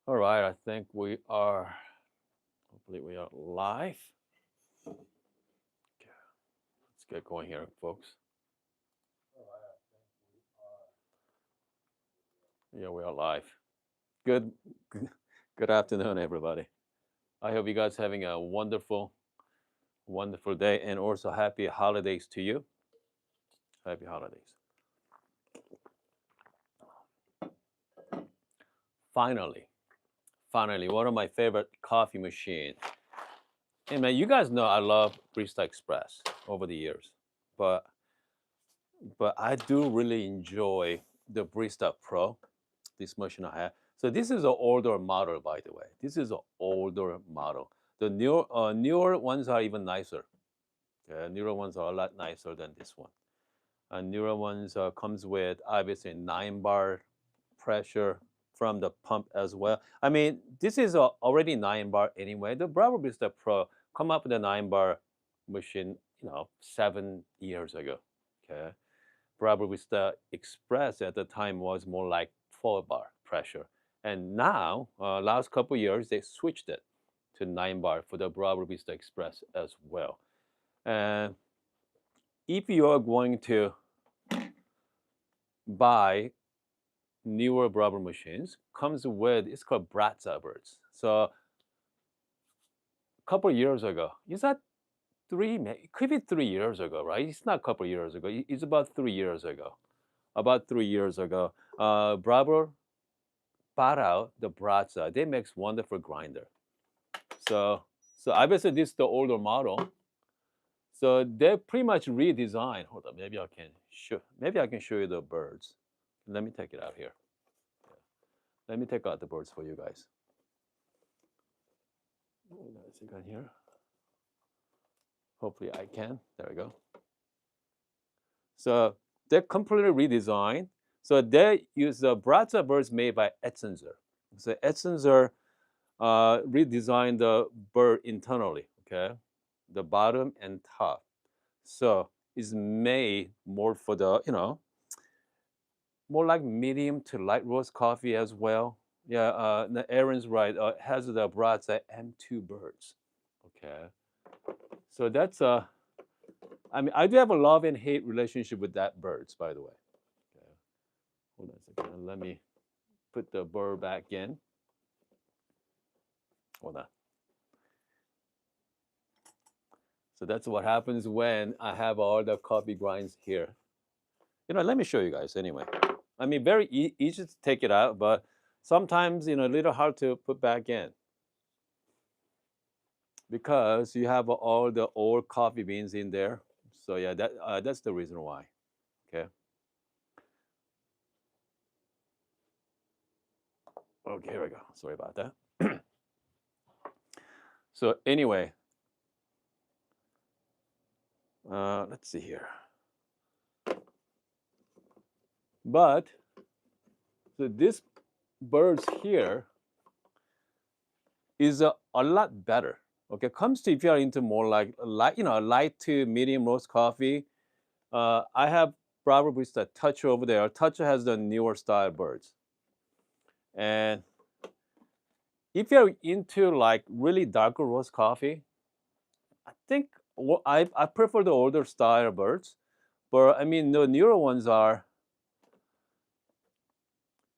All right, I think we are, hopefully we are live. Okay, let's get going here, folks. Yeah, we are live. Good, good afternoon, everybody. I hope you guys having a wonderful, wonderful day, and also happy holidays to you. Happy holidays. Finally, finally, one of my favorite coffee machines. Hey man, you guys know I love Barista Express over the years, but but I do really enjoy the Barista Pro, this machine I have. So this is an older model, by the way. This is an older model. The newer ones are even nicer. Okay? Newer ones are a lot nicer than this one. And newer ones comes with obviously 9 bar pressure from the pump as well. I mean, this is already 9 bar anyway. The Bravo Barista Pro come up with a 9 bar machine, 7 years ago. Okay, Bravo Vista Express at the time was more like 12 bar pressure. And now, last couple years, they switched it to 9 bar for the Bravo Vista Express as well. And if you are going to buy newer Bravo machines, comes with, it's called Bratza birds. So a couple years ago, is that it could be 3 years ago, right? It's not a couple years ago. It's about 3 years ago. About 3 years ago, Bravo bought out the Bratza. They makes wonderful grinder. So so obviously this is the older model. So they pretty much redesigned. Hold on, maybe I can show you the birds. Let me take it out here. Let me take out the birds for you guys. Hold on a second here. Hopefully I can. There we go. So they completely redesigned. So they use the Bratza birds made by Etzenzer. So Etzenzer redesigned the bird internally, okay? The bottom and top. So it's made more for the, more like medium to light roast coffee as well. Yeah, Aaron's right. Has the Bratza M2 birds. Okay. So that's I mean, I do have a love and hate relationship with that birds, by the way. Okay. Hold on a second. Let me put the bird back in. Hold on. So that's what happens when I have all the coffee grinds here. Let me show you guys anyway. I mean, very easy to take it out, but sometimes, a little hard to put back in because you have all the old coffee beans in there. So yeah, that's the reason why. Okay. Okay, here we go. Sorry about that. So anyway, let's see here. But so this birds here is a lot better. Okay, comes to if you are into more like light to medium roast coffee. I have probably the Touch over there. Touch has the newer style birds, and if you're into like really darker roast coffee, I think I prefer the older style birds. But I mean, the newer ones are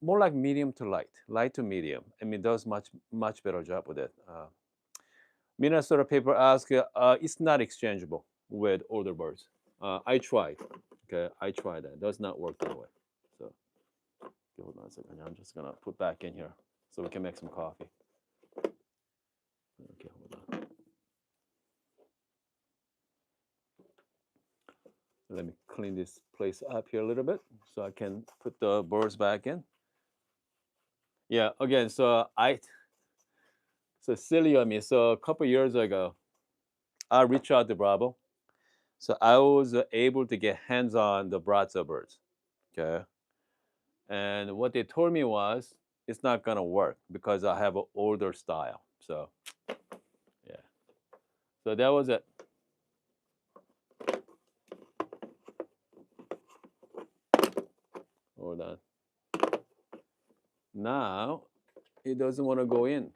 more like medium to light to medium. I mean, does much better job with it. Minnesota paper ask, it's not exchangeable with older birds. I tried. Okay, I tried that. It does not work that way. So okay, hold on a second. I'm just gonna put back in here so we can make some coffee. Okay, hold on. Let me clean this place up here a little bit so I can put the birds back in. Yeah, again, so silly of me. So a couple years ago, I reached out to Bravo. So I was able to get hands on the Bratza birds. Okay. And what they told me was it's not gonna work because I have an older style. So yeah. So that was it. Hold on. Now it doesn't want to go in.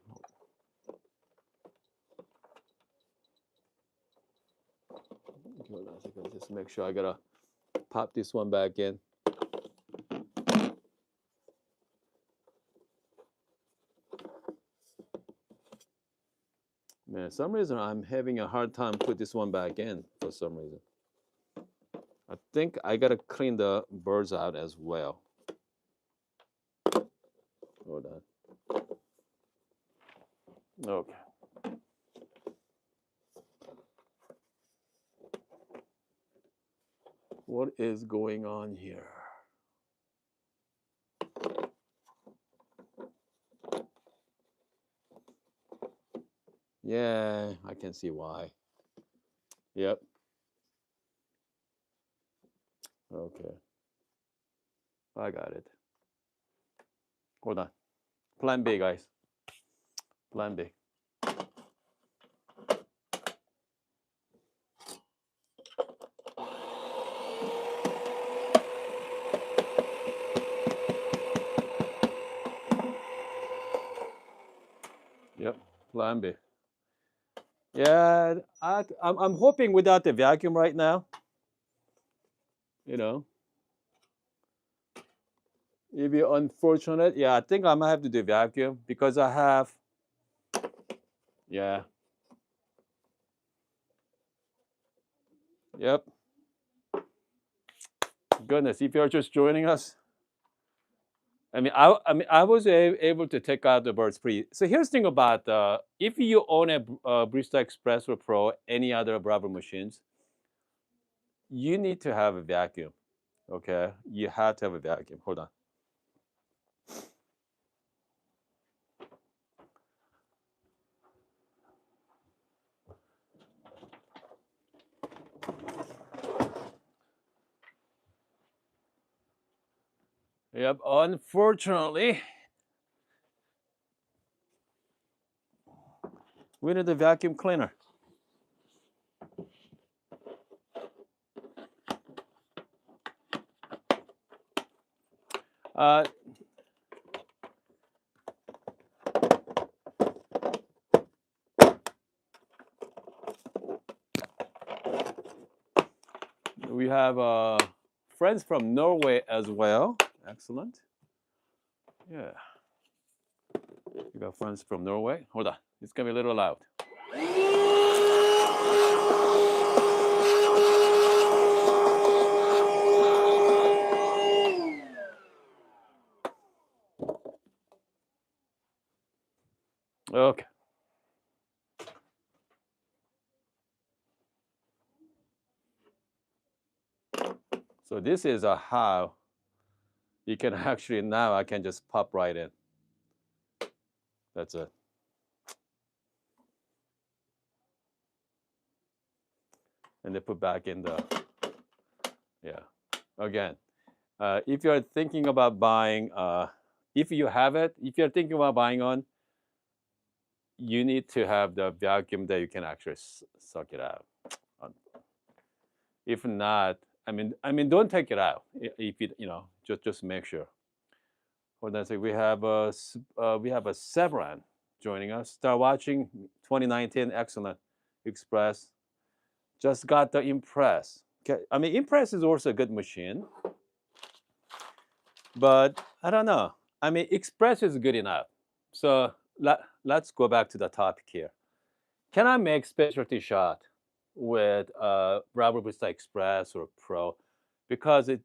Hold on a second, just make sure I gotta pop this one back in. Man, some reason I'm having a hard time put this one back in for some reason. I think I gotta clean the birds out as well. Hold on. Okay. What is going on here? Yeah, I can see why. Yep. Okay. I got it. Hold on. Plan B, guys. Plan B. Yep. Plan B. Yeah, I'm hoping without the vacuum right now, you know, if you're unfortunate, yeah, I think I might have to do vacuum because I have, yeah, yep. Goodness, if you're just joining us, I was able to take out the birds free. So here's the thing about if you own a Barista Express or Pro, any other Breville machines, you need to have a vacuum. Okay, you have to have a vacuum. Hold on. Yep, unfortunately, we need a vacuum cleaner. Uh, we have friends from Norway as well. Excellent. Yeah. We got friends from Norway. Hold on. It's going to be a little loud. Okay. So this is a how you can actually, now I can just pop right in. That's it. And they put back in the, yeah. Again, if you're thinking about buying, if you have it, if you're thinking about buying on, you need to have the vacuum that you can actually suck it out. If not, don't take it out. If just make sure. Hold on a second. We have a Severan joining us. Start watching 2019. Excellent. Express. Just got the Impress. Okay. Impress is also a good machine, but I don't know. Express is good enough. So let's go back to the topic here. Can I make specialty shot with Bravo Barista Express or Pro? Because it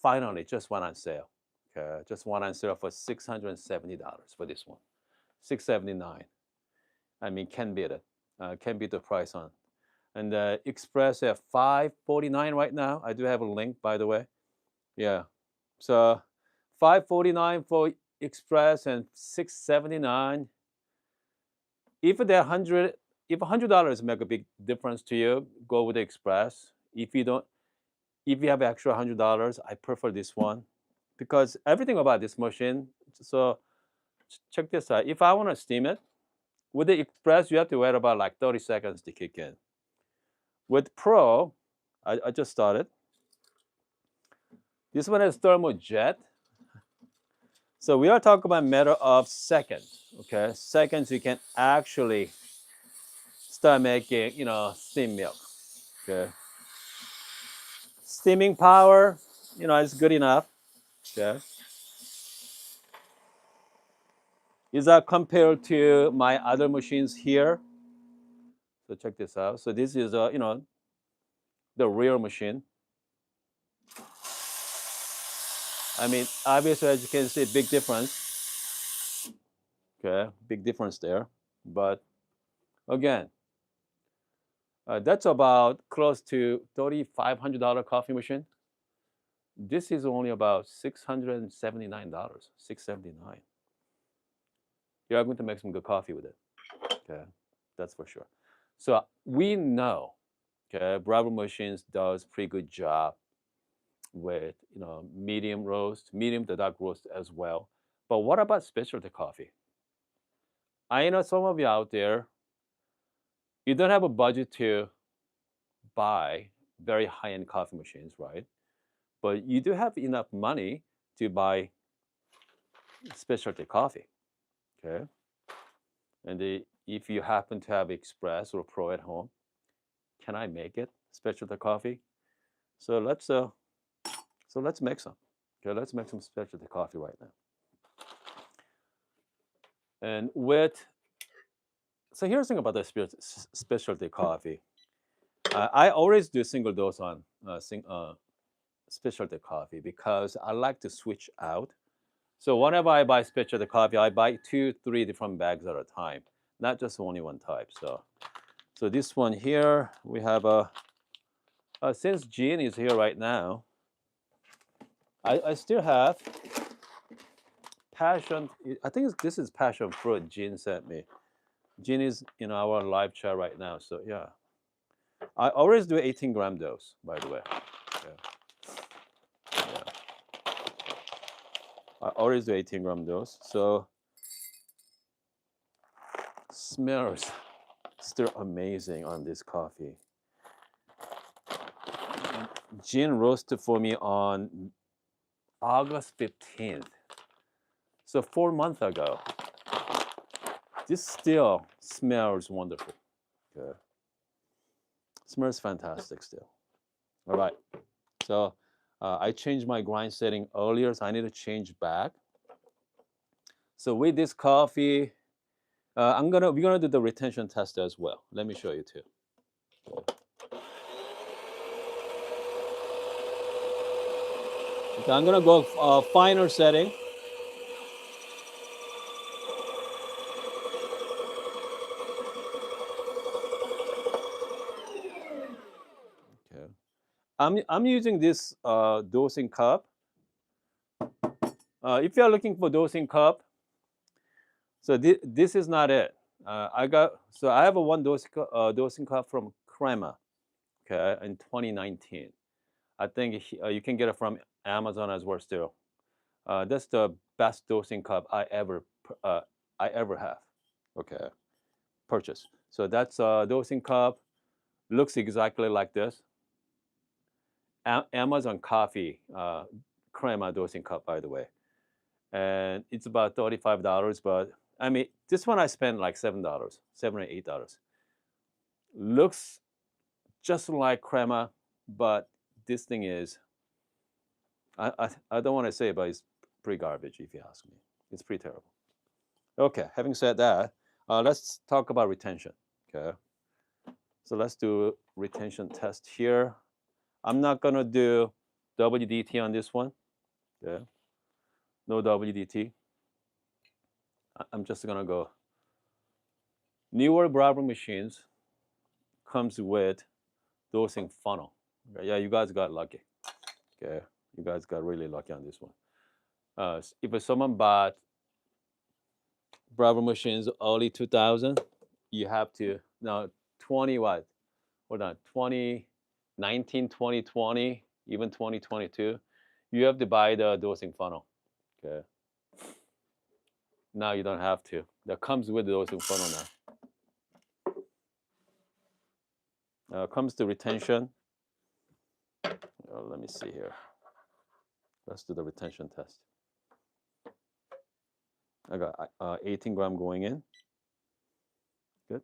finally just went on sale. Okay, just went on sale for $670 for this one. $679. Can beat it. Can beat the price on. And Express at $549 right now. I do have a link, by the way. Yeah. So $549 for Express and $679. If they're if $100 make a big difference to you, go with the Express. If you have extra $100, I prefer this one because everything about this machine. So check this out. If I want to steam it with the Express, you have to wait about like 30 seconds to kick in. With Pro, I just started. This one has thermal jet. So we are talking about a matter of seconds. Okay, seconds you can actually start making, steam milk. Okay, steaming power, is good enough. Okay, is that compared to my other machines here? So check this out. So this is the real machine. I mean, obviously, as you can see, big difference. Okay, big difference there. But again, that's about close to $3,500 coffee machine. This is only about $679, $679. You're going to make some good coffee with it. Okay, that's for sure. So we know, okay, Breville machines does pretty good job with medium roast, medium to dark roast as well. But what about specialty coffee? I know some of you out there, you don't have a budget to buy very high-end coffee machines, right? But you do have enough money to buy specialty coffee, okay? And if you happen to have Express or Pro at home, can I make it specialty coffee? So let's make some. Okay, let's make some specialty coffee right now. And so here's the thing about the specialty coffee. I always do single dose on specialty coffee because I like to switch out. So whenever I buy specialty coffee, I buy 2, 3 different bags at a time, not just only one type. So this one here, we have since Jean is here right now, I still have passion. I think this is passion fruit Jean sent me. Jean is in our live chat right now. So yeah, I always do 18-gram dose, by the way. Yeah. I always do 18-gram dose. So smells still amazing on this coffee. Jean roasted for me on August 15th. So 4 months ago. This still smells wonderful. Okay. Smells fantastic still. All right. So I changed my grind setting earlier, so I need to change back. So with this coffee, we're gonna do the retention test as well. Let me show you too. Okay, I'm gonna go finer setting. Okay, I'm using this dosing cup. If you're looking for dosing cup, so this is not it. I have a one dosing cup from Crema, okay, in 2019. I think you can get it from Amazon as well still. That's the best dosing cup I ever have. Okay, purchase. So that's a dosing cup. Looks exactly like this. Amazon coffee Crema dosing cup, by the way, and it's about $35. But I mean, this one I spent like $7, $7 or $8. Looks just like Crema, but this thing is, I don't want to say it, but it's pretty garbage if you ask me. It's pretty terrible. Okay, having said that, let's talk about retention. Okay, so let's do retention test here. I'm not gonna do WDT on this one. Okay, no WDT. I'm just gonna go. Newer Breville machines comes with dosing funnel. Okay, yeah, you guys got lucky. Okay, you guys got really lucky on this one. If someone bought Breville machines early 2000, you have to now 20 what? Hold on, 2019, 2020, even 2022, you have to buy the dosing funnel. Okay. Now you don't have to. That comes with the dosing funnel now. Comes to retention. Let me see here. Let's do the retention test. I got 18 gram going in. Good.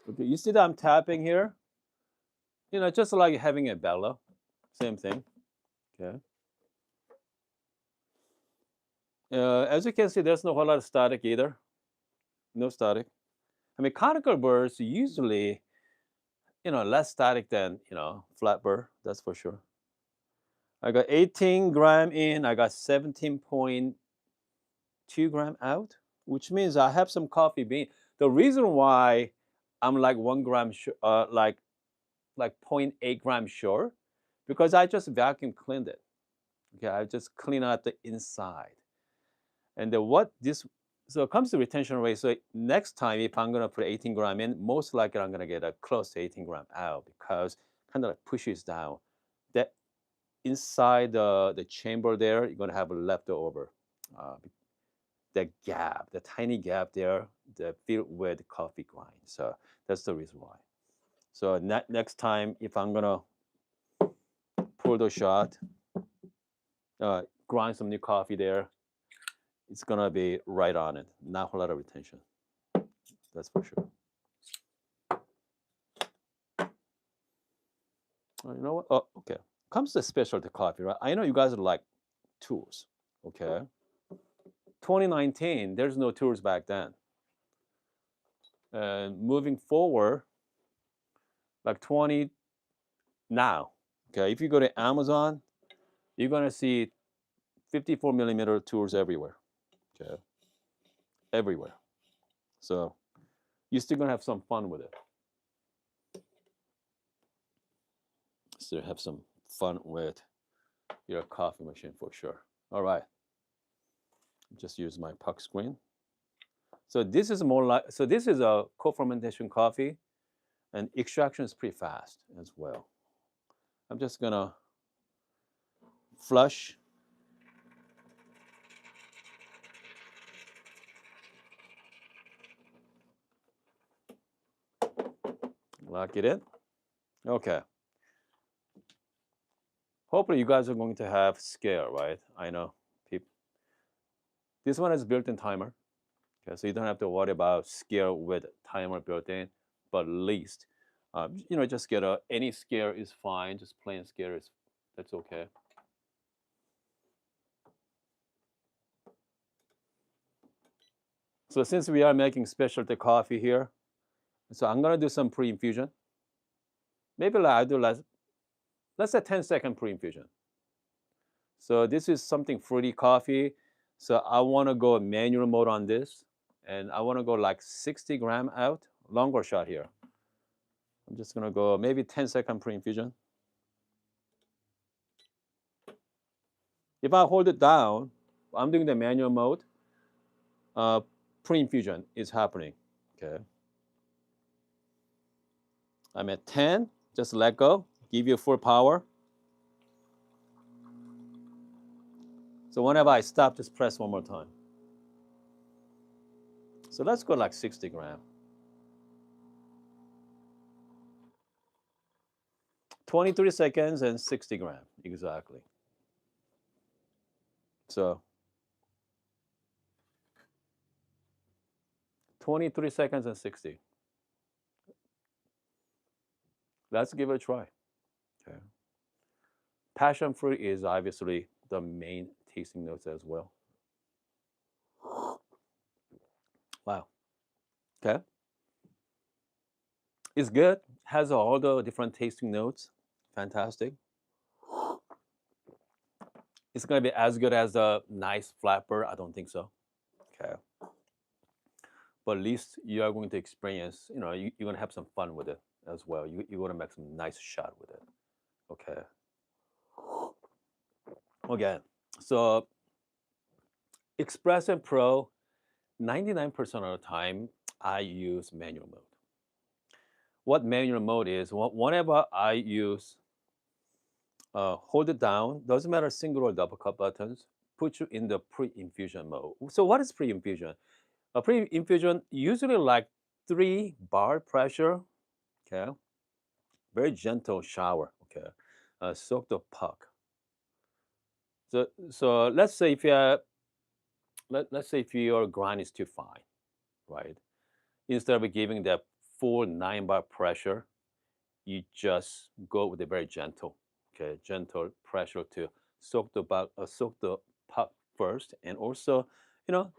Okay, you see that I'm tapping here? You know, just like having a bellow. Same thing. Okay. As you can see, there's no whole lot of static either. No static. I mean, conical burrs usually, less static than, flat burr. That's for sure. I got 18 gram in. I got 17.2 gram out, which means I have some coffee bean. The reason why I'm like 1 gram, like 0.8 gram short, because I just vacuum cleaned it. Okay, I just clean out the inside. And so it comes to retention rate. So next time, if I'm gonna put 18 gram in, most likely I'm gonna get a close to 18 gram out because kind of like pushes down. That inside the chamber there, you're gonna have a leftover. Uh, the gap, the tiny gap there, the filled with coffee grind. So that's the reason why. So next time, if I'm gonna pour the shot, grind some new coffee there, it's gonna be right on it. Not a whole lot of retention. That's for sure. You know what? Oh, okay. Comes to specialty coffee, right? I know you guys like tours. Okay. 2019, there's no tours back then. And moving forward, like 20 now. Okay. If you go to Amazon, you're gonna see 54 millimeter tours everywhere. Okay. Everywhere. So you're still gonna have some fun with it. Still have some fun with your coffee machine for sure. All right. Just use my puck screen. So this is more like, so this is a co-fermentation coffee, and extraction is pretty fast as well. I'm just gonna flush. Lock it in. Okay. Hopefully you guys are going to have scale, right? I know people. This one is built-in timer. Okay, so you don't have to worry about scale with timer built in, but at least, just get any scale is fine. Just plain scale that's okay. So since we are making specialty coffee here, so I'm gonna do some pre-infusion. Maybe I do let's say 10-second pre-infusion. So this is something fruity coffee. So I wanna go manual mode on this, and I wanna go like 60 gram out, longer shot here. I'm just gonna go maybe 10-second pre-infusion. If I hold it down, I'm doing the manual mode, pre-infusion is happening, okay? I'm at 10, just let go, give you full power. So whenever I stop, just press one more time. So let's go like 60 gram. 23 seconds and 60 gram, exactly. So 23 seconds and 60. Let's give it a try. Okay. Passion fruit is obviously the main tasting notes as well. Wow. Okay. It's good. Has all the different tasting notes. Fantastic. It's gonna be as good as a nice flat burr. I don't think so. Okay. But at least you are going to experience, you're gonna have some fun with it as well. You're gonna make some nice shot with it. Okay. Again, so Express and Pro, 99% of the time I use manual mode. what manual mode is, whenever I use hold it down, doesn't matter single or double cup buttons, put you in the pre-infusion mode. So what is pre-infusion? A pre-infusion usually like 3 bar pressure, okay? Very gentle shower, okay? Soak the puck. So let's say if let's say if your grind is too fine, right? Instead of giving that full 9 bar pressure, you just go with a very gentle, okay, gentle pressure to soak the puck first, and also, you know,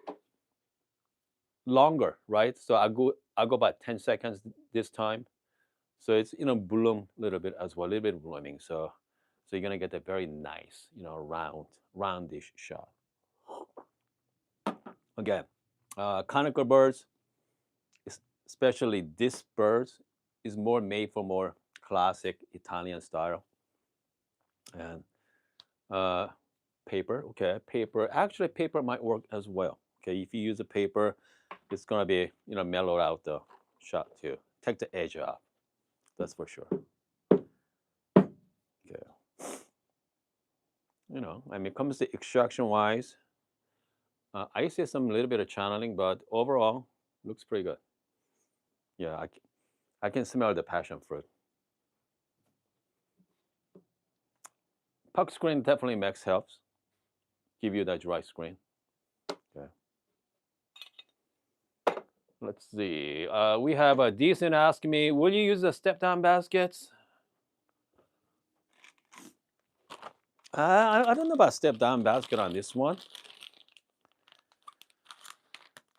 longer, right? So I go about 10 seconds this time, so it's bloom a little bit as well, a little bit blooming. So you're gonna get a very nice, roundish shot. Again, conical birds, especially this bird, is more made for more classic Italian style. And uh, paper, okay, paper. Actually, paper might work as well. Okay, if you use a paper, it's gonna be mellow out the shot too. Take the edge off. That's for sure. Okay. I mean, comes to extraction wise, I see some little bit of channeling, but overall, looks pretty good. Yeah, I can smell the passion fruit. Puck screen definitely makes helps. Give you that dry screen. Okay. Let's see. We have a decent asking me, will you use the step down baskets? I don't know about step down basket on this one.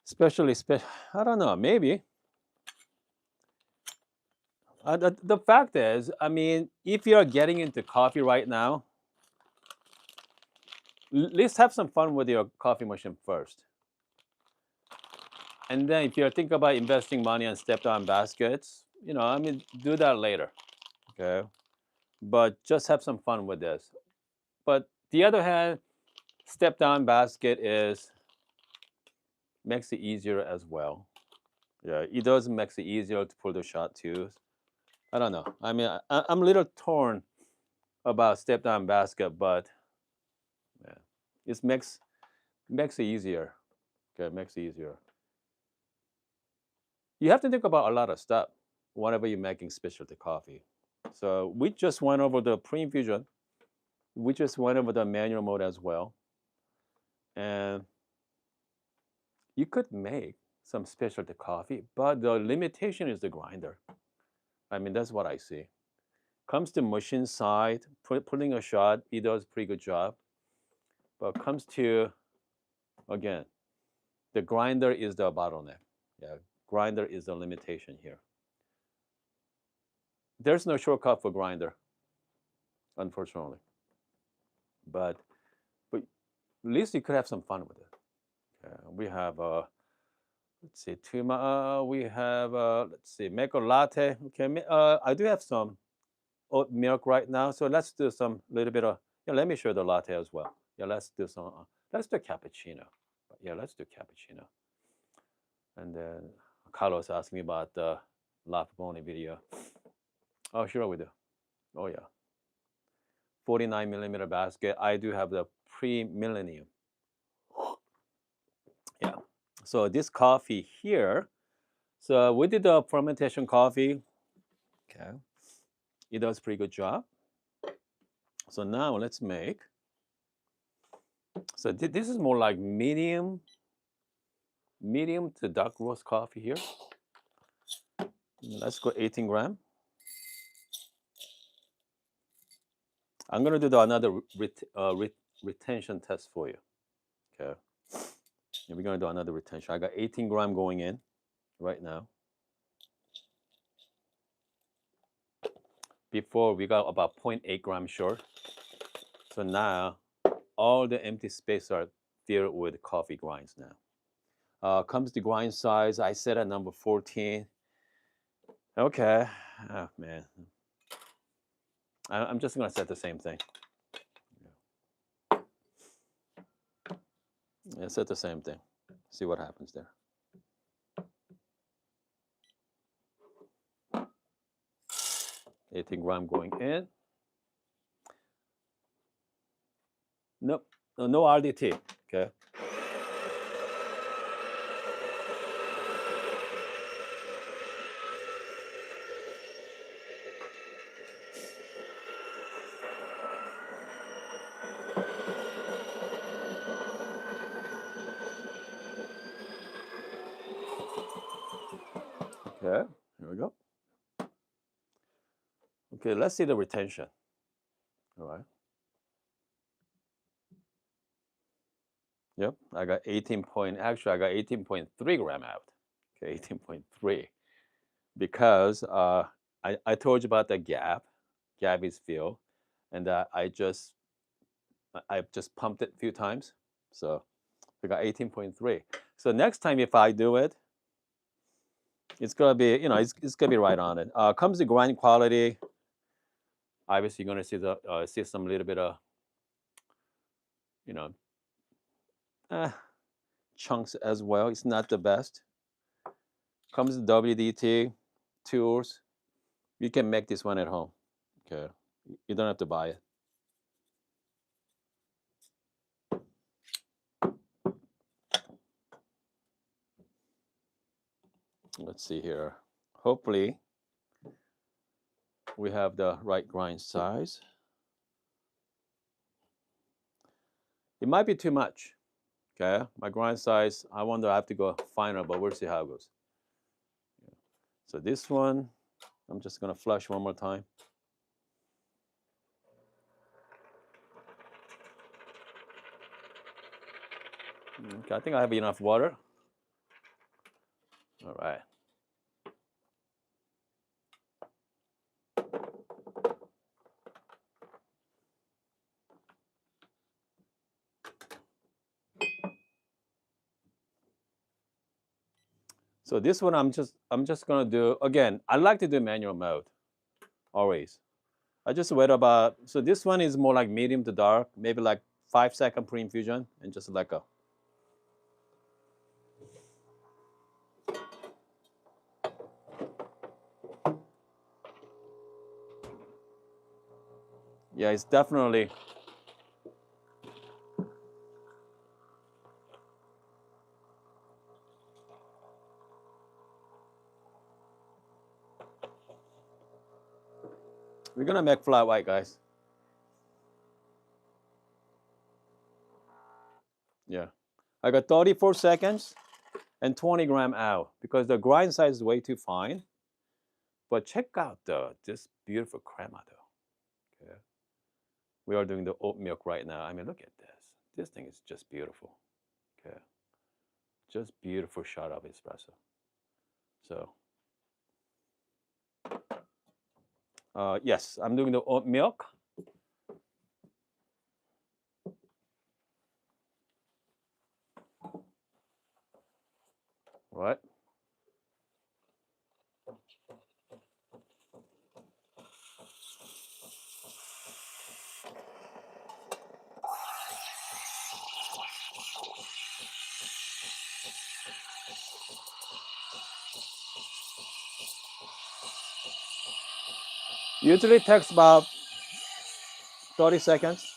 Especially, I don't know, maybe. The fact is, I mean, if you're getting into coffee right now, let's have some fun with your coffee machine first. And then if you're thinking about investing money on step down baskets, I mean, do that later. Okay. But just have some fun with this. But the other hand, step down basket makes it easier as well. Yeah, it does makes it easier to pull the shot too. I don't know. I mean, I'm a little torn about step down basket, but yeah, it makes it easier. Okay, makes it easier. You have to think about a lot of stuff whenever you're making specialty coffee. So we just went over the pre-infusion. We just went over the manual mode as well, and you could make some specialty coffee, but the limitation is the grinder. I mean, that's what I see. Comes to machine side, putting a shot, it does a pretty good job. But comes to, again, the grinder is the bottleneck. Yeah, grinder is the limitation here. There's no shortcut for grinder, unfortunately. But at least you could have some fun with it. We have let's see, we have let's see, make a latte. Okay, I do have some oat milk right now, so let's do some little bit of. Yeah, let me show the latte as well. Yeah, let's do some. Let's do cappuccino. Yeah, let's do cappuccino. And then Carlos asked me about the La Faboni video. Oh, sure we do. Oh yeah. 49 millimeter basket. I do have the pre-millennium. Yeah. So this coffee here. So we did the fermentation coffee. Okay. It does a pretty good job. So now let's make. So this is more like medium to dark roast coffee here. Let's go 18 gram. I'm gonna do another retention test for you. Okay. And we're gonna do another retention. I got 18 gram going in right now. Before we got about 0.8 gram short. So now all the empty space are filled with coffee grinds now. Comes the grind size, I set at number 14. Okay. Oh man. I'm just gonna set the same thing. Yeah, set the same thing. See what happens there. 18 gram going in. Nope, no RDT. Okay. Okay, here we go. Okay, let's see the retention. All right. Yep, I got 18 point, actually I got 18.3 gram out. Okay, 18.3. Because I told you about the gap. Gap is filled. And I just pumped it a few times. So I got 18.3. So next time if I do it, it's gonna be, it's gonna be right on it. Comes the grind quality. Obviously, you're gonna see see some little bit of, you know, chunks as well. It's not the best. Comes the WDT tools. You can make this one at home. Okay, you don't have to buy it. Let's see here. Hopefully, we have the right grind size. It might be too much. Okay, my grind size, I wonder, I have to go finer, but we'll see how it goes. So this one, I'm just gonna flush one more time. Okay, I think I have enough water. All right. So this one, I'm just gonna do again. I like to do manual mode, always. I just wait about. So this one is more like medium to dark, maybe like 5-second pre-infusion, and just let go. Yeah, it's definitely. We're gonna make flat white, guys. Yeah, I got 34 seconds and 20 gram out because the grind size is way too fine. But check out this beautiful crema though. Okay. We are doing the oat milk right now. I mean, look at this. This thing is just beautiful. Okay. Just beautiful shot of espresso. So, yes, I'm doing the oat milk. Right. Usually takes about 30 seconds.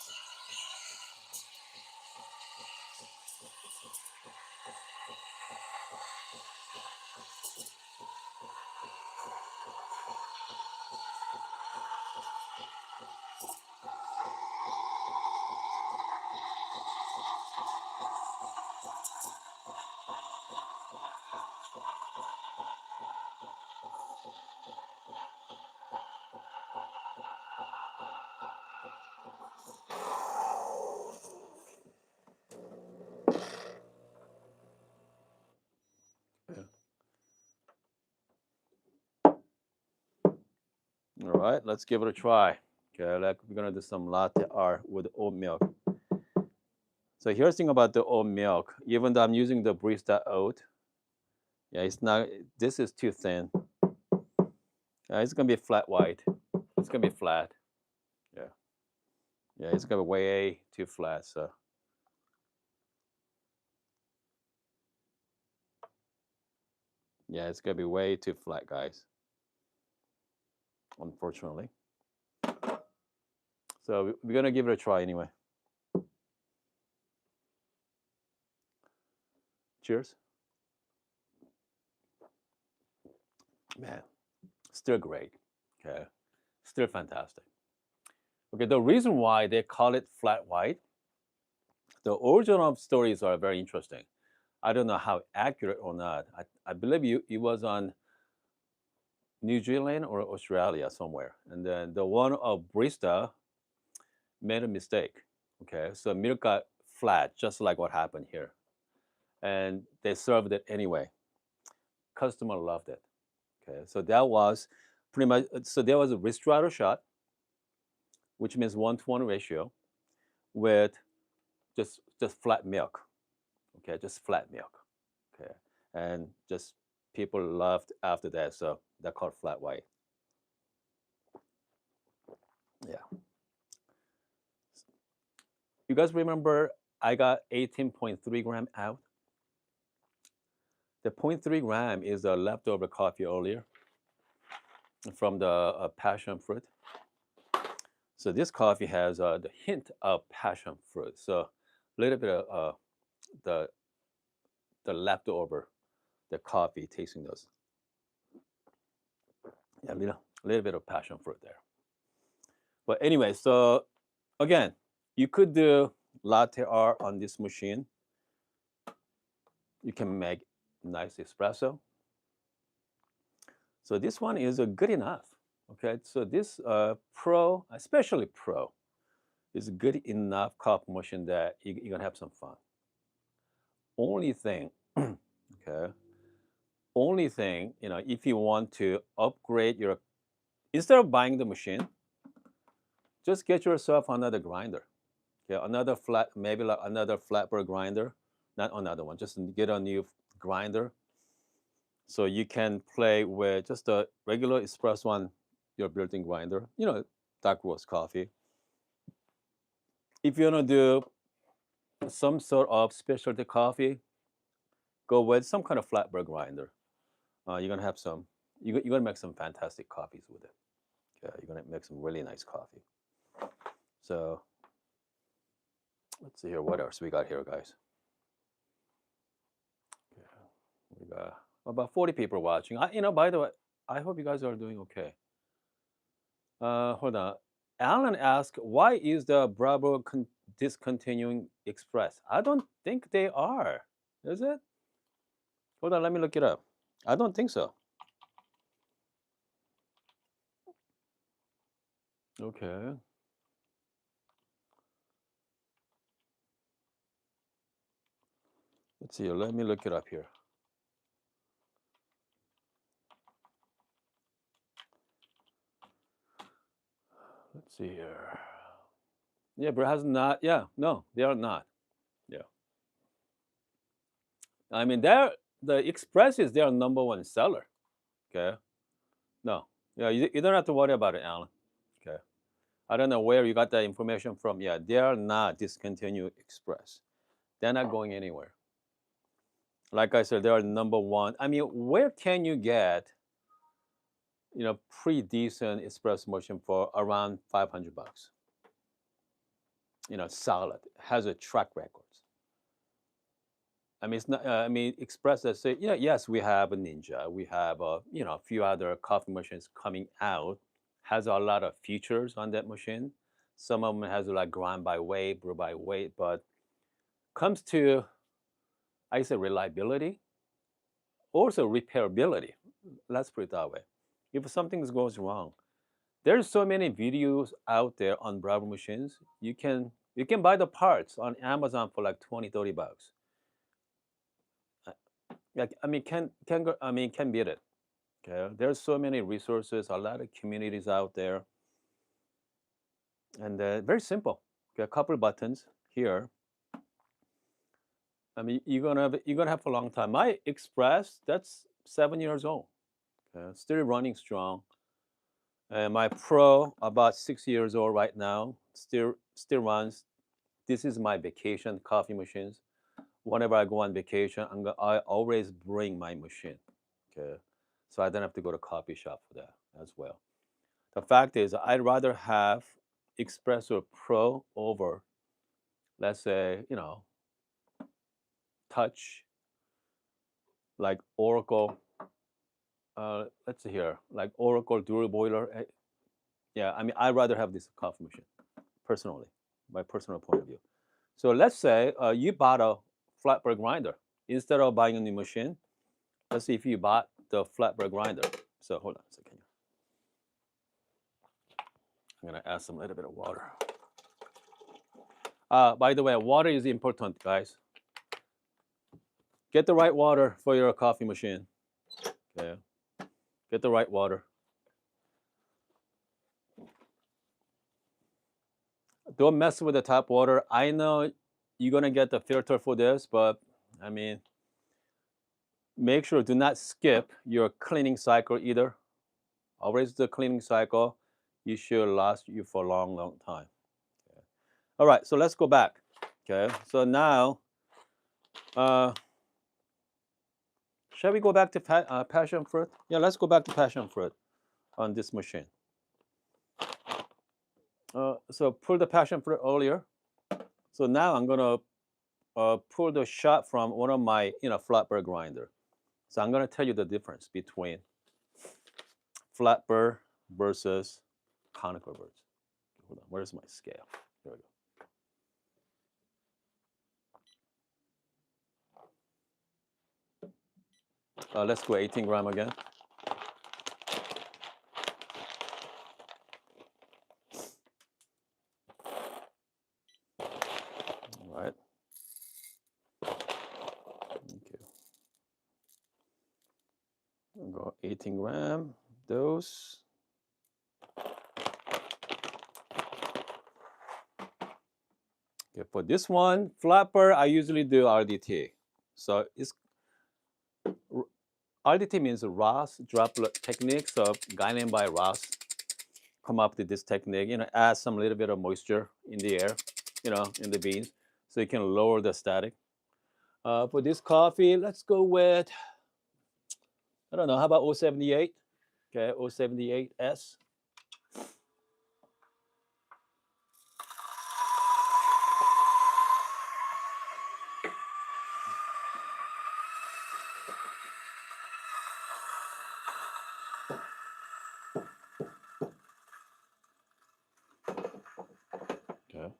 All right, let's give it a try. Okay, like we're gonna do some latte art with oat milk. So here's the thing about the oat milk. Even though I'm using the Barista oat, yeah, it's not. This is too thin. It's gonna be flat white. It's gonna be flat. Yeah, yeah, it's gonna be way too flat. So yeah, it's gonna be way too flat, guys. unfortunately. So we're gonna give it a try anyway. Cheers. Man, still great. Okay, still fantastic. Okay, the reason why they call it flat white, the origin of stories are very interesting. I don't know how accurate or not. I believe it was on New Zealand or Australia somewhere. And then the one of Brista made a mistake. Okay, so milk got flat, just like what happened here. And they served it anyway. Customer loved it. Okay, so that was pretty much, so there was a Ristrato shot, which means 1-to-1 ratio with just flat milk. Okay, just flat milk. Okay, and just people loved after that, so they're called flat white. Yeah. You guys remember I got 18.3 gram out? The 0.3 gram is the leftover coffee earlier from the passion fruit. So this coffee has the hint of passion fruit. So a little bit of the leftover, the coffee tasting those. Yeah, little bit of passion fruit there. But anyway, so again, you could do latte art on this machine. You can make nice espresso. So this one is good enough. Okay, so this Pro, especially Pro, is good enough coffee machine that you're gonna have some fun. Only thing, okay, only thing, if you want to upgrade your, instead of buying the machine, just get yourself another grinder. Okay, another flat, maybe like another flatbed grinder, not another one. Just get a new grinder, so you can play with just a regular espresso on your built-in grinder. Dark roast coffee. If you wanna do some sort of specialty coffee, go with some kind of flatbed grinder. You're gonna have some. You're gonna make some fantastic coffees with it. Yeah, you're gonna make some really nice coffee. So let's see here. What else we got here, guys? Yeah, we got about 40 people watching. By the way, I hope you guys are doing okay. Hold on. Alan asked, "Why is the Bravo discontinuing Express?" I don't think they are. Is it? Hold on, let me look it up. I don't think so. Okay. Let's see. Let me look it up here. Let's see here. Yeah, but has not. Yeah, no, they are not. Yeah. I mean, the Express is their number one seller. Okay. No. Yeah, you don't have to worry about it, Alan. Okay. I don't know where you got that information from. Yeah, they are not discontinued Express. They're not going anywhere. Like I said, they are number one. I mean, where can you get, pretty decent espresso machine for around $500? Solid, has a track record. I mean, it's not. I mean, Express. Let's say, yes, we have a Ninja. We have a few other coffee machines coming out. Has a lot of features on that machine. Some of them has like grind by weight, brew by weight, but comes to, I say, reliability, also repairability. Let's put it that way. If something goes wrong, there's so many videos out there on Bravo machines. You can buy the parts on Amazon for like 20, $30. Yeah, I mean, can beat it. Okay, there's so many resources, a lot of communities out there, and very simple. Okay, a couple buttons here. I mean, you're gonna have for a long time. My Express, that's 7 years old. Okay, still running strong. And my Pro, about 6 years old right now, still runs. This is my vacation coffee machines. Whenever I go on vacation, I always bring my machine. Okay, so I don't have to go to coffee shop for that as well. The fact is, I'd rather have Espresso Pro over, let's say, Touch, like Oracle. Let's see here, like Oracle Dual Boiler. Yeah, I mean, I'd rather have this coffee machine, personally, my personal point of view. So let's say you bought a flatbread grinder instead of buying a new machine. Let's see if you bought the flatbread grinder. So hold on a second. I'm gonna add some little bit of water. By the way, water is important, guys. Get the right water for your coffee machine. Okay, get the right water. Don't mess with the tap water. I know you're gonna get the filter for this, but I mean, make sure do not skip your cleaning cycle either. Always the cleaning cycle. You should last you for a long, long time. Okay. All right, so let's go back. Okay, so now, shall we go back to passion fruit? Yeah, let's go back to passion fruit on this machine. So pull the passion fruit earlier. So now I'm gonna pull the shot from one of my flat burr grinder. So I'm gonna tell you the difference between flat burr versus conical burrs. Hold on, where's my scale? Here we go. Let's go 18 gram again. All right. Okay. I'll go 18 gram dose. Okay, for this one, flat burr, I usually do RDT. So RDT means Ross droplet technique. So guy named by Ross come up with this technique, add some little bit of moisture in the air, in the beans, so you can lower the static. For this coffee, let's go with, I don't know, how about 078? Okay, 078S. Okay.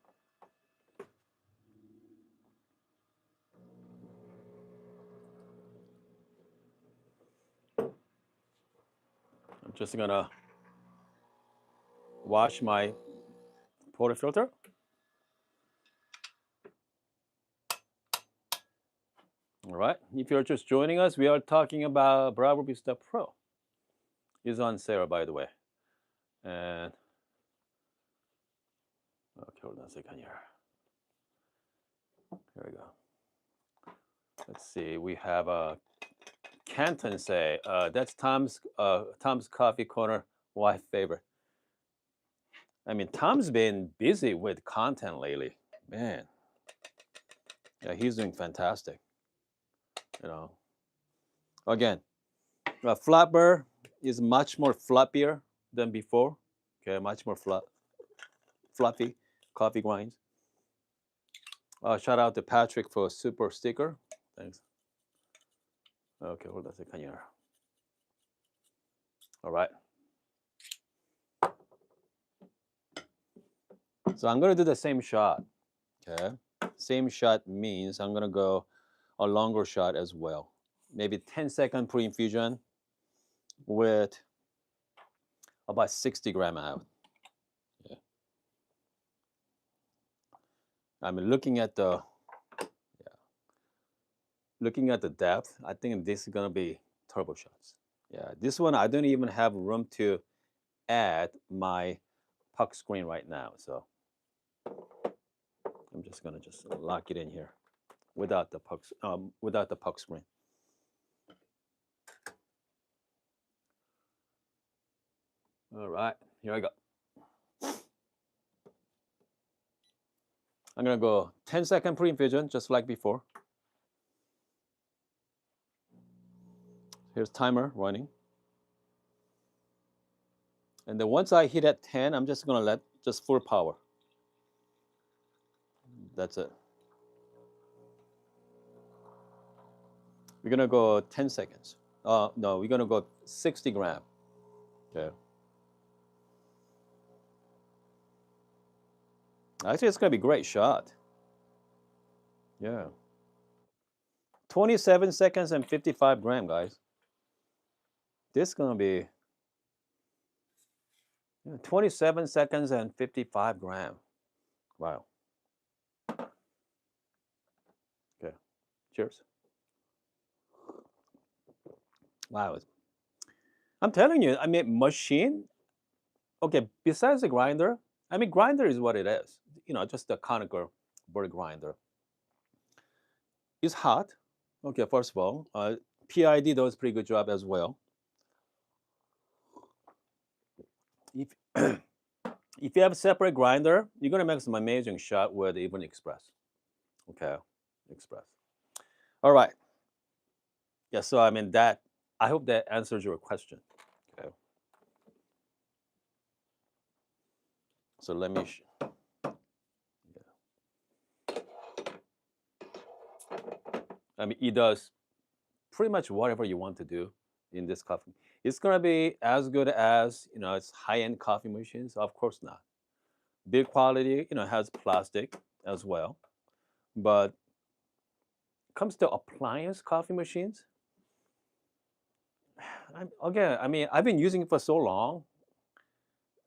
I'm just gonna wash my portafilter. All right. If you're just joining us, we are talking about Barista Pro. It's on sale, by the way. And okay, hold on a second here. Here we go. Let's see. We have a Canton say that's Tom's Coffee Corner wife favorite. I mean, Tom's been busy with content lately, man. Yeah, he's doing fantastic. Again, flat burr is much more fluffier than before. Okay, much more fluffy coffee grinds. Shout out to Patrick for a super sticker. Thanks. Okay, hold on a second here. All right. So I'm gonna do the same shot. Okay, same shot means I'm gonna go a longer shot as well. Maybe 10-second pre-infusion with about 60 gram out. Yeah. I'm looking at the depth. I think this is gonna be turbo shots. Yeah, this one I don't even have room to add my puck screen right now, so I'm just gonna lock it in here without the puck screen. All right, here I go. I'm gonna go 10-second pre-infusion, just like before. Here's timer running. And then once I hit at 10, I'm just gonna let just full power. That's it. We're gonna go 10 seconds. No, we're gonna go 60 gram. Okay. Actually, it's gonna be a great shot. Yeah. 27 seconds and 55 gram, guys. This is gonna be 27 seconds and 55 gram. Wow. Okay. Cheers. Wow. I'm telling you, I mean, machine. Okay. Besides the grinder, I mean, grinder is what it is. Just the conical board grinder. It's hot. Okay. First of all, PID does a pretty good job as well. If if you have a separate grinder, you're gonna make some amazing shot with even Express. Okay, Express. All right. Yeah. So I mean that. I hope that answers your question. Okay. So let me. I mean, it does pretty much whatever you want to do in this coffee. It's gonna be as good as it's high-end coffee machines. Of course not. Big quality, has plastic as well, but comes to appliance coffee machines. Again, I mean, I've been using it for so long.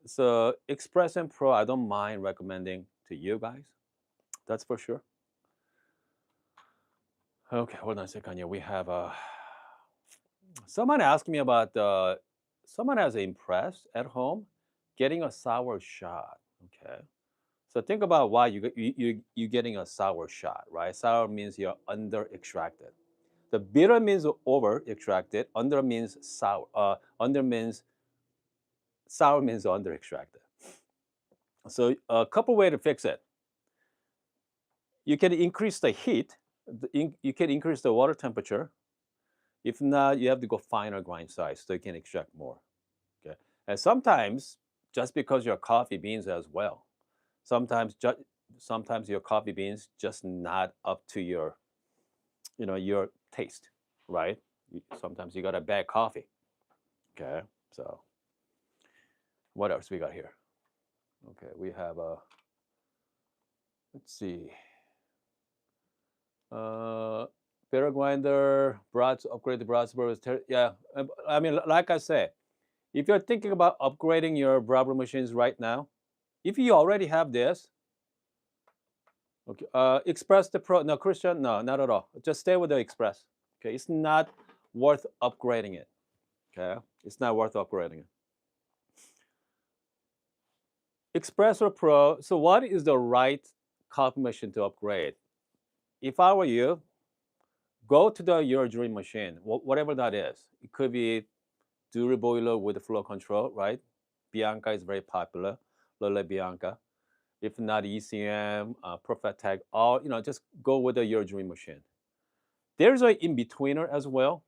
So Express and Pro, I don't mind recommending to you guys. That's for sure. Okay, hold on a second. Yeah, we have someone asked me about someone has impressed at home getting a sour shot. Okay, so think about why you getting a sour shot, right? Sour means you're under extracted. The bitter means over extracted. Under means sour. Under means sour means under extracted. So a couple way to fix it. You can increase the heat. You can increase the water temperature. If not, you have to go finer grind size so you can extract more. Okay, and sometimes just because your coffee beans as well. Sometimes your coffee beans just not up to your taste, right? Sometimes you got a bad coffee. Okay, so what else we got here? Okay, we have a. Let's see. Better grinder, brats, upgrade the brats. Yeah, I mean, like I said, if you're thinking about upgrading your Breville machines right now, if you already have this, okay, Express the Pro. No, Christian, no, not at all. Just stay with the Express. Okay, it's not worth upgrading it. Okay, it's not worth upgrading it. Express or Pro. So, what is the right coffee machine to upgrade? If I were you, go to your dream machine, whatever that is. It could be dual boiler with flow control, right? Bianca is very popular, Lola Bianca. If not ECM, Perfect Tag, all just go with your dream machine. There's an in betweener as well.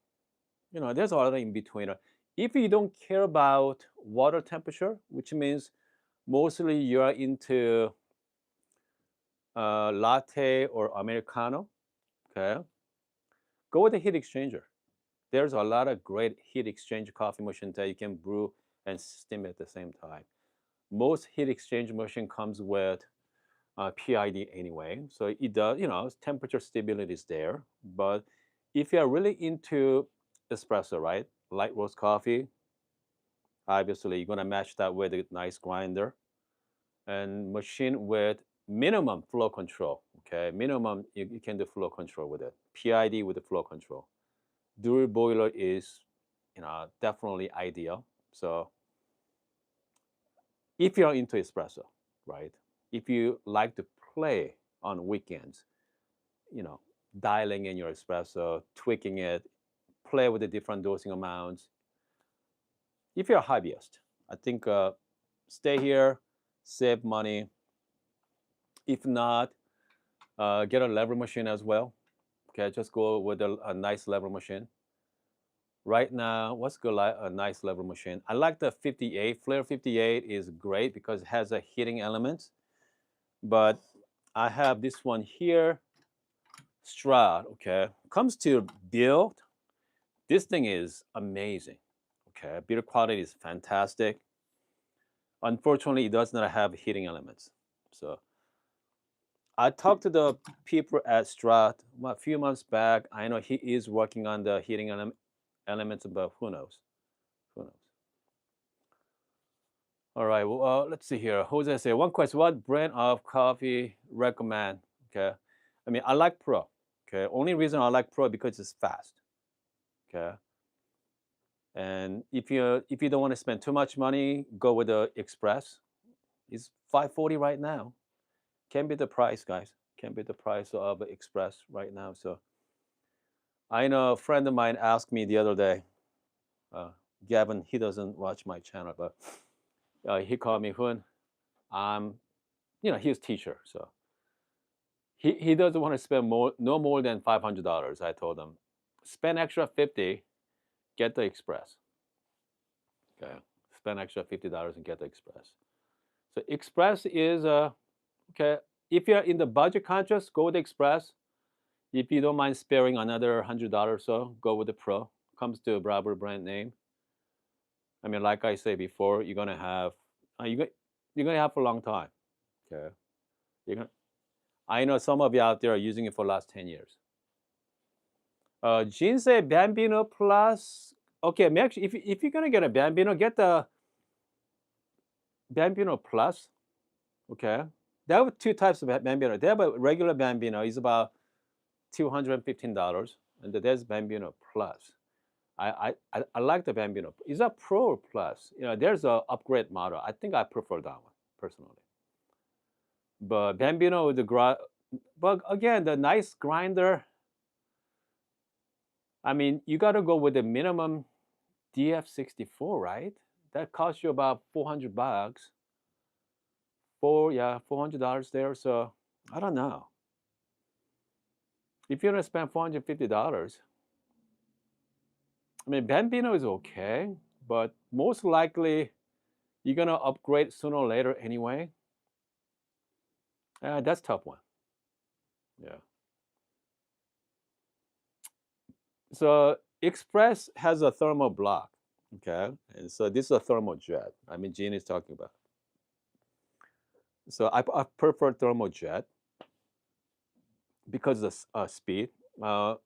There's another in betweener. If you don't care about water temperature, which means mostly you are into latte or americano, okay, go with the heat exchanger. There's a lot of great heat exchange coffee machines that you can brew and steam at the same time. Most heat exchange machine comes with PID anyway, so it does. Temperature stability is there. But if you are really into espresso, right, light roast coffee, obviously you're gonna match that with a nice grinder and machine with minimum flow control. Okay, minimum you can do flow control with it. PID with the flow control. Dual boiler is definitely ideal. So if you're into espresso, right? If you like to play on weekends, you know, dialing in your espresso, tweaking it, play with the different dosing amounts. If you're a hobbyist, I think stay here, save money. If not, get a lever machine as well. Okay, just go with a nice lever machine. Right now, what's good like a nice level machine? I like the 58. Flare 58 is great because it has a heating element. But I have this one here, Stroud. Okay, comes to build. This thing is amazing. Okay, build quality is fantastic. Unfortunately, it does not have heating elements. So I talked to the people at Strat a few months back. I know he is working on the heating elements, but who knows? Who knows? All right. Well, let's see here. Jose say one question: what brand of coffee recommend? Okay. I mean, I like Pro. Okay. Only reason I like Pro because it's fast. Okay. And if you don't want to spend too much money, go with the Express. It's 540 right now. Can't beat the price, guys. Can't beat the price of Express right now. So I know a friend of mine asked me the other day, uh, Gavin, he doesn't watch my channel, but he called me Hun. I'm, he's a teacher, so he doesn't want to spend no more than $500. I told him, spend extra 50, get the Express. Okay, spend extra $50 and get the Express. So Express is okay. If you're in the budget conscious, go with the Express. If you don't mind sparing another $100 or so, go with the Pro. Comes to a Bravo brand name. I mean, like I said before, you're gonna have you're gonna have for a long time. Okay, you're gonna. I know some of you out there are using it for the last 10 years. Jinsei Bambino Plus. Okay, actually, if you're gonna get a Bambino, get the Bambino Plus. Okay, there are two types of Bambino. They have a regular Bambino, is about $215, and there's Bambino Plus. I like the Bambino. Is that Pro or Plus? There's a upgrade model. I think I prefer that one personally. But Bambino with the but again, the nice grinder. I mean, you got to go with the minimum DF64, right? That costs you about $400. $400 there. So I don't know. If you're gonna spend $450, I mean, Bambino is okay, but most likely you're gonna upgrade sooner or later anyway. That's a tough one. Yeah. So Express has a thermal block. Okay. And so this is a thermal jet. I mean, Gene is talking about. So I prefer thermal jet because of the speed. Bravo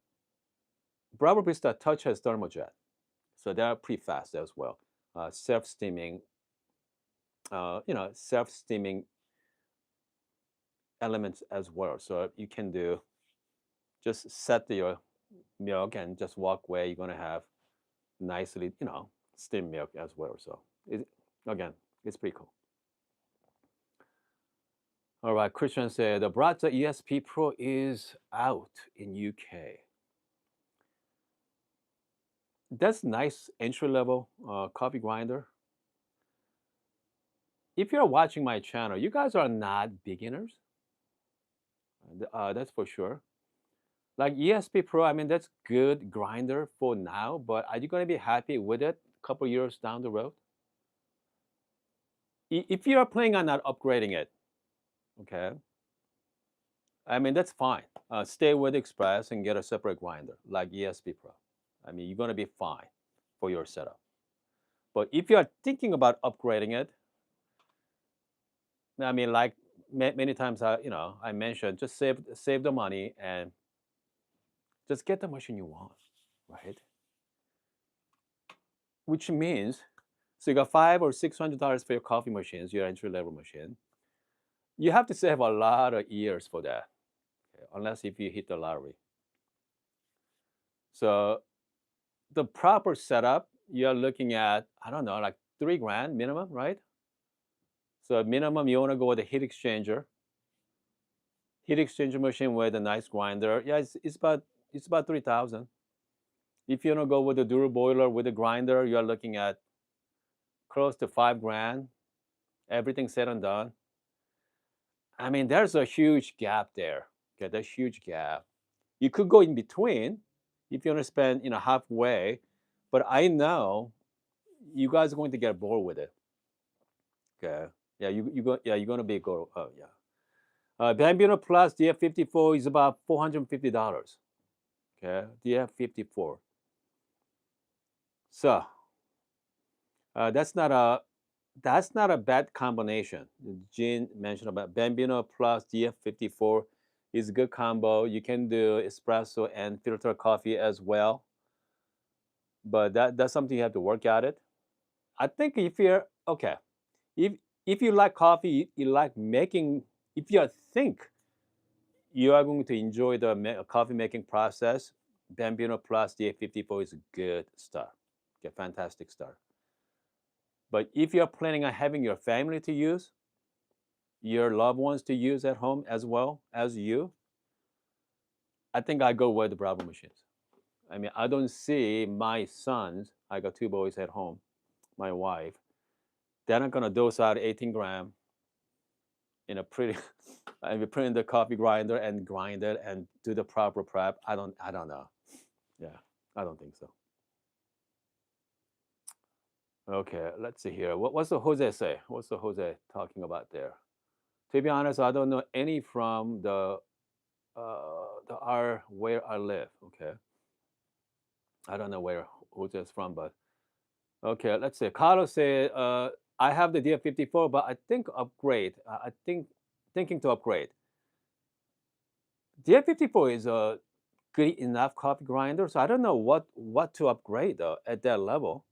Barista Touch has thermal jet. So they're pretty fast as well. Self-steaming, self-steaming elements as well. So you can do just set your milk and just walk away. You're gonna have nicely, steamed milk as well. So again, it's pretty cool. All right, Christian said the Brata ESP Pro is out in UK. That's nice entry level coffee grinder. If you're watching my channel, you guys are not beginners. That's for sure. Like ESP Pro, I mean, that's good grinder for now, but are you going to be happy with it a couple years down the road? If you are planning on not upgrading it, okay, I mean, that's fine. Stay with Express and get a separate grinder like ESP Pro. I mean, you're going to be fine for your setup. But if you are thinking about upgrading it, I mean, like many times I mentioned, just save the money and just get the machine you want, right? Which means, so you got $500 or $600 for your coffee machines, your entry level machine. You have to save a lot of years for that, okay, unless if you hit the lottery. So the proper setup, you're looking at, I don't know, like $3,000 minimum, right? So minimum, you want to go with a heat exchanger. Heat exchanger machine with a nice grinder. Yeah, it's about 3,000. If you want to go with a dual boiler with a grinder, you're looking at close to $5,000. Everything said and done. I mean, there's a huge gap there. Okay, there's a huge gap. You could go in between if you want to spend halfway, but I know you guys are going to get bored with it. Okay. Yeah, you're gonna be go. Oh yeah. Bambino Plus DF54 is about $450. Okay, DF54. So that's not a bad combination. Jean mentioned about Bambino plus DF54 is a good combo. You can do espresso and filter coffee as well, but that's something you have to work at it. I think if you're okay, if if you like coffee, you like making. If you think you are going to enjoy the coffee making process, Bambino Plus DA54 is a good start. Okay, fantastic start. But if you're planning on having your family to use, your loved ones to use at home as well as you, I think I go with the Bravo machines. I mean, I don't see my sons, I got two boys at home, my wife, they're not gonna dose out 18 gram in a pretty and we put in the coffee grinder and grind it and do the proper prep. I don't know. Yeah, I don't think so. Okay, let's see here. What's the Jose say? What's the Jose talking about there? To be honest, I don't know any from the R where I live. Okay, I don't know where Jose is from, but okay, let's see. Carlos said, I have the DF54, but I think upgrade. I think thinking to upgrade. DF54 is a good enough coffee grinder, so I don't know what to upgrade though at that level.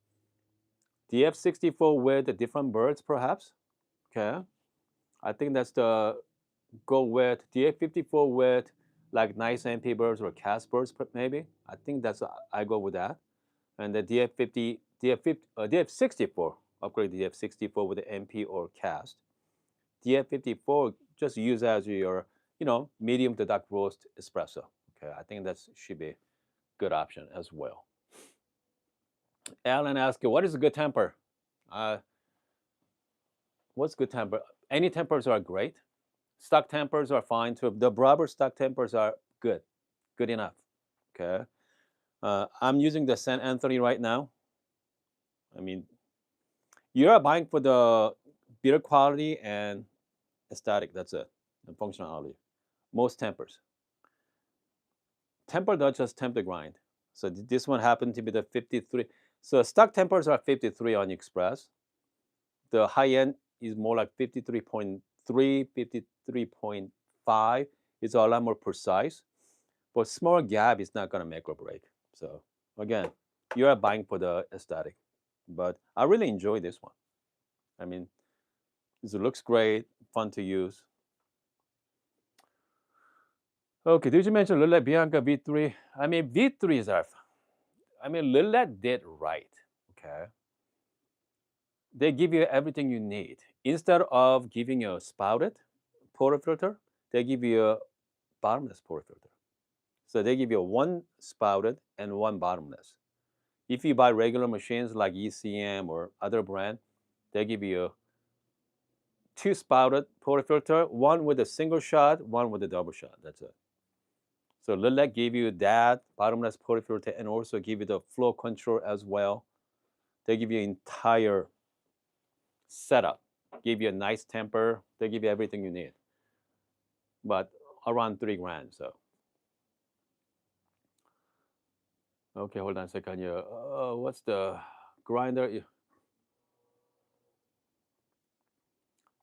DF64 with the different birds, perhaps. Okay, I think that's the go with DF54 with like nice MP birds or cast birds, maybe. I think that's I go with that. And the DF64 upgrade DF64 with the MP or cast. DF54 just use as your medium to dark roast espresso. Okay, I think that should be a good option as well. Alan asked, what is a good temper? Uh, what's good temper? Any tempers are great. Stock tempers are fine too. The Bravo stock tempers are good enough. Okay. I'm using the St. Anthony right now. I mean, you're buying for the beer quality and aesthetic. That's it. And functionality. Most tempers. Temper not just temp the grind. So this one happened to be the 53. So stock tempers are 53 on Express. The high end is more like 53.3, 53.5. It's a lot more precise. But small gap is not gonna make or break. So again, you are buying for the aesthetic. But I really enjoy this one. I mean, it looks great, fun to use. Okay, did you mention Lillet Bianca V3? I mean, V3s are, I mean, Lillet did right, okay? They give you everything you need. Instead of giving you a spouted portafilter, they give you a bottomless portafilter. So they give you one spouted and one bottomless. If you buy regular machines like ECM or other brand, they give you two spouted portafilter, one with a single shot, one with a double shot. That's it. So Lillet give you that bottomless portafilter and also give you the flow control as well. They give you entire setup, give you a nice temper. They give you everything you need, but around 3 grand. So okay, hold on a second here. What's the grinder?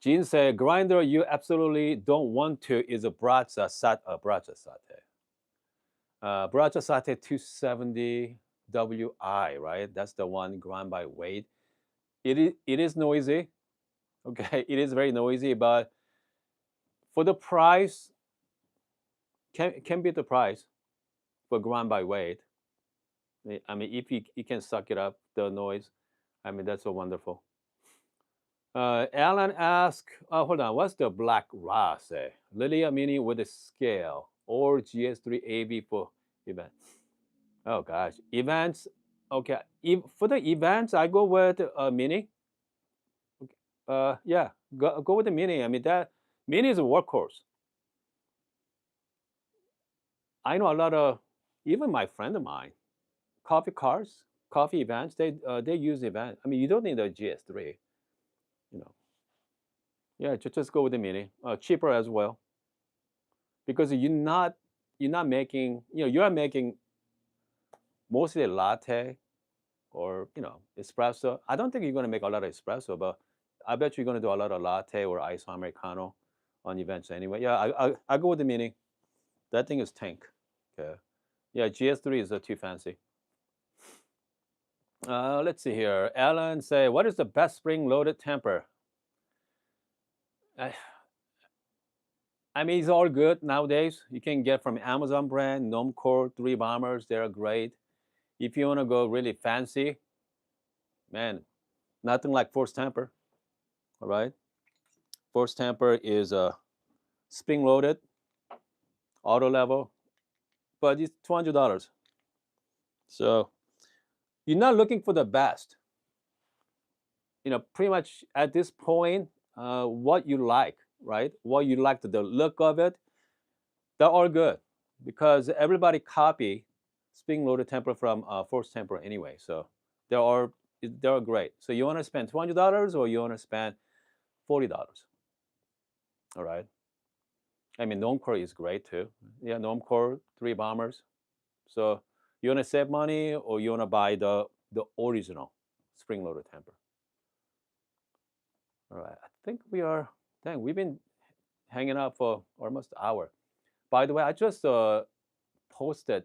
Gene said, grinder you absolutely don't want to is a Bracha Sate. Bracha Sate 270 WI, right? That's the one ground by weight. It is noisy. Okay, it is very noisy, but for the price, can beat the price for ground by weight. I mean, if you can suck it up, the noise, I mean, that's so wonderful. Alan asked, hold on, what's the Black Ra say? Lilia Mini with a scale or GS3 AV for event? Oh gosh, events. Okay, for the events, I go with a Mini. Yeah, go with the Mini. I mean, that Mini is a workhorse. I know a lot of, even my friend of mine, coffee cars. coffee events, they use event. I mean, you don't need a GS3, you know. Yeah, just go with the mini. Cheaper as well because you're not making, you are making mostly latte or espresso. I don't think you're gonna make a lot of espresso, but I bet you're gonna do a lot of latte or ice americano on events anyway. Yeah, I go with the mini. That thing is tank. Okay. Yeah, GS3 is too fancy. Let's see here. Alan say, what is the best spring-loaded temper? I, I mean, it's all good nowadays. You can get from Amazon brand, Gnome Core, Three Bombers. They're great. If you want to go really fancy, man, nothing like Force Temper. All right. Force Temper is spring-loaded, auto level, but it's $200. So you're not looking for the best. Pretty much at this point, what you like, right? What you like, the look of it, they're all good because everybody copy spring-loaded temper from Force Temper anyway. So they're great. So you want to spend $200 or you want to spend $40? All right. I mean, Gnome Core is great too. Yeah, Gnome Core, Three Bombers. So you want to save money or you want to buy the original spring-loaded temper? All right. I think we've been hanging out for almost an hour. By the way, I just posted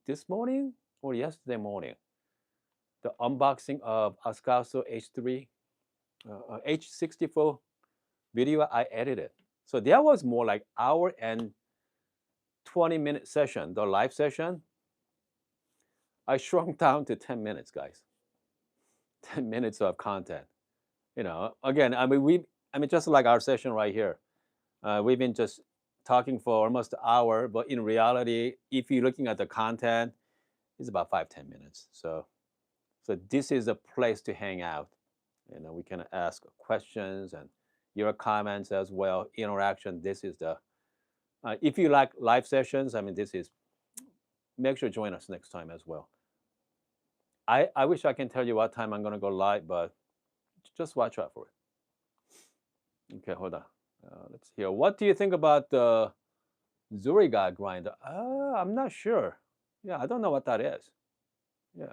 this morning or yesterday morning the unboxing of Ascaso H3, H64 video I edited. So that was more like hour and 20-minute session, the live session. I shrunk down to 10 minutes, guys. 10 minutes of content. Again, I mean, just like our session right here, we've been just talking for almost an hour, but in reality, if you're looking at the content, it's about 5-10 minutes. So this is a place to hang out. We can ask questions and your comments as well, interaction. This is the if you like live sessions, I mean, make sure to join us next time as well. I wish I can tell you what time I'm gonna go live, but just watch out for it. Okay, hold on. Let's hear. What do you think about the Zuriga grinder? I'm not sure. Yeah, I don't know what that is. Yeah.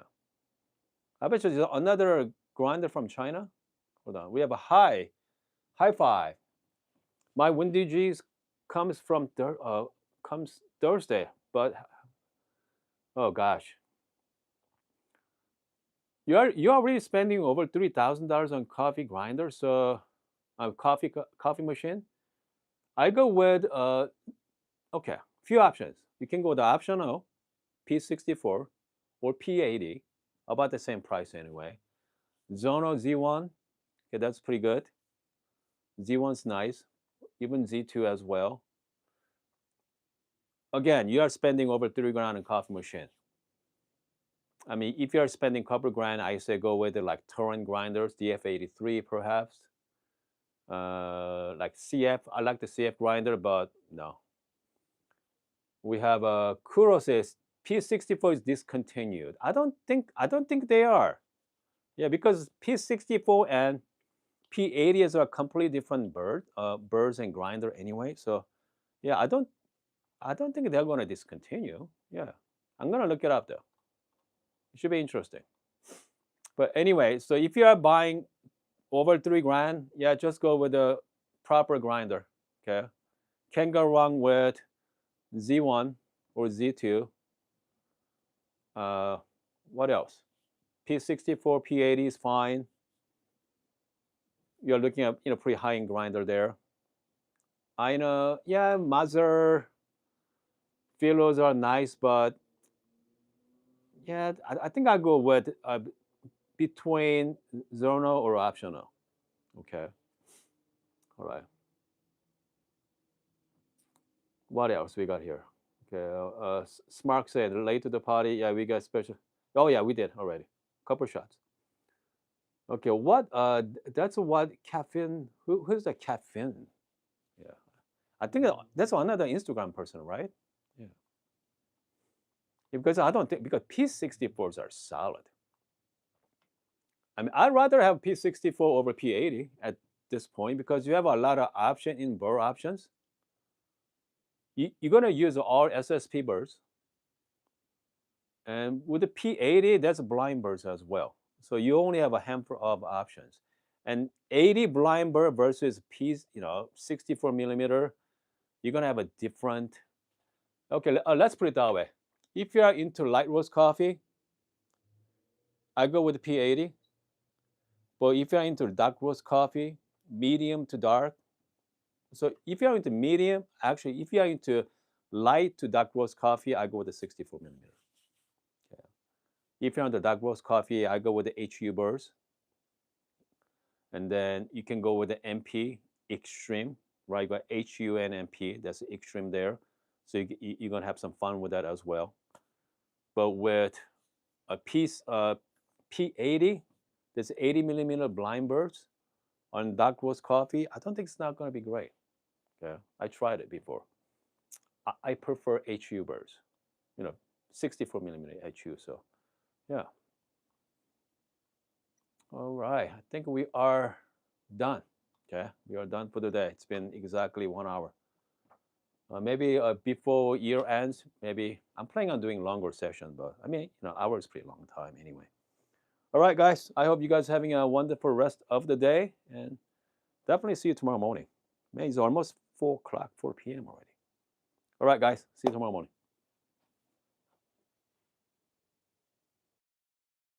I bet you there's another grinder from China. Hold on. We have a high five. My Windy G's comes Thursday, but oh gosh. You're already spending over $3,000 on coffee grinder, so coffee machine. I go with okay, few options. You can go the optional P64 or P80, about the same price anyway. Zono Z1, okay, that's pretty good. Z1's nice, even Z2 as well. Again, you are spending over $3,000 on coffee machine. I mean, if you are spending couple grand, I say go with like Torrent grinders, DF83 perhaps. Like CF, I like the CF grinder, but no. We have Kuros P64 is discontinued. I don't think they are. Yeah, because P64 and P80s are completely different birds and grinder anyway. So yeah, I don't think they're gonna discontinue. Yeah, I'm gonna look it up though. It should be interesting. But anyway, so if you are buying over $3,000, yeah, just go with the proper grinder. Okay, can't go wrong with Z1 or Z2. What else? P64, P80 is fine. You're looking at pretty high-end grinder there. I know, yeah, Mazur Philos are nice, but yeah, I think I go with between Zono or optional. Okay. All right. What else we got here? Okay. Smark said late to the party. Yeah, we got special. Oh yeah, we did already. Couple shots. Okay. What? That's what caffeine. Who's the caffeine? Yeah. I think that's another Instagram person, right? Yeah. Because I don't think because P64s are solid. I mean, I'd rather have P64 over P80 at this point because you have a lot of option in burr options. You're gonna use all SSP burrs, and with the P80, that's blind burrs as well. So you only have a handful of options. And 80 blind burr versus P, 64 millimeter, you're gonna have a different. Okay, let's put it that way. If you are into light roast coffee, I go with the P80. But if you're into dark roast coffee, medium to dark, so if you're into medium, actually, if you're into light to dark roast coffee, I go with the 64 millimeter. Okay. If you're into dark roast coffee, I go with the HU burrs. And then you can go with the MP extreme, right? You got HU and MP, that's the extreme there. So you're going to have some fun with that as well. But with a piece of P80, there's 80 millimeter blind burrs on dark roast coffee. I don't think it's not going to be great. Okay, I tried it before. I prefer HU burrs, 64 millimeter HU. So, yeah. All right, I think we are done. Okay, we are done for today. It's been exactly 1 hour. Maybe before year ends, maybe I'm planning on doing longer sessions, but I mean, hour is pretty long time anyway. All right, guys. I hope you guys are having a wonderful rest of the day, and definitely see you tomorrow morning. Man, it's almost 4 o'clock, 4 p.m. already. All right, guys. See you tomorrow morning.